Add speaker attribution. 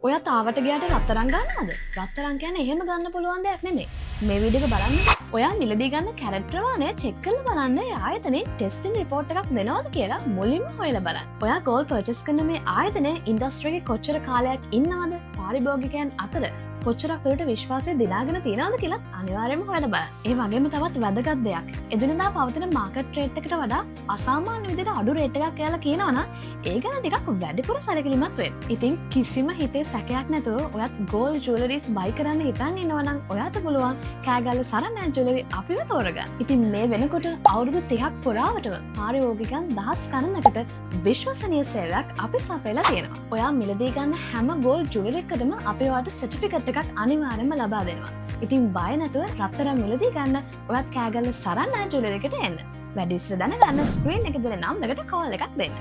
Speaker 1: ඔයා තාවට ගියාට රත්තරන් ගන්නවද? රත්තරන් කියන්නේ එහෙම ගන්න පුළුවන් දෙයක් නෙමෙයි. මේ වීඩියෝ එක බලන්න. ඔයා මිලදී ගන්න කැරට් ප්‍රමාණය චෙක් කරලා බලන්න ඒ ආයතනයේ ටෙස්ටිං රිපෝට් එකක් දෙනවද කියලා මුලින්ම හොයලා බලන්න. ඔයා ගෝල්ඩ් පර්චේස් කරන මේ ආයතනයේ ඉන්ඩස්ට්‍රි එකේ කොච්චර කාලයක් ඉන්නවද? පාරිභෝගිකයන් අතර කොච්චරක් දුරට විශ්වාසය දිනාගෙන තියෙනවද කියලා අනිවාර්යයෙන්ම හොයලා බලන්න. ඒ වගේම තවත් වැදගත් දෙයක්. එදිනෙදා පවතින මාකට් රේට් එකට වඩා අසාමාන්‍ය විදිහට අඩු රේට් එකක් කියලා කියනවනම් ඒ ගැන ටිකක් වැඩිපුර සැලකිලිමත් වෙන්න. ඉතින් කිසිම හිතේ සැකයක් නැතුව ඔයත් ගෝල්ඩ් ජුවලරිස් බයි කරන්න හිතන් ඉන්නවනම් ඔයාට පුළුවන් කෑගල්ල සරණෑ ජුවලරි අපිව තෝරගන්න. ඉතින් මේ වෙනකොට අවුරුදු 30ක් පුරාවටම පාරිභෝගිකයන් දහස් ගණනකට විශ්වසනීය සේවයක් අපි සපයලා තියෙනවා. ඔයා මිලදී ගන්න හැම ගෝල්ඩ් ජුවලරි එකකටම අපි ඔයාට සර්ටිෆිකට් එකක් අනිවාර්යයෙන්ම ලබා දෙනවා. ඉතින් බය නැතුව රත්තරන් මිලදී ගන්න ඔයත් කෑගල්ල සරණෑ ජුවලරි එකට එන්න. වැඩි විස්තර දැනගන්න ස්ක්‍රීන් එකේ දෙන නම්බරකට කෝල් එකක් දෙන්න.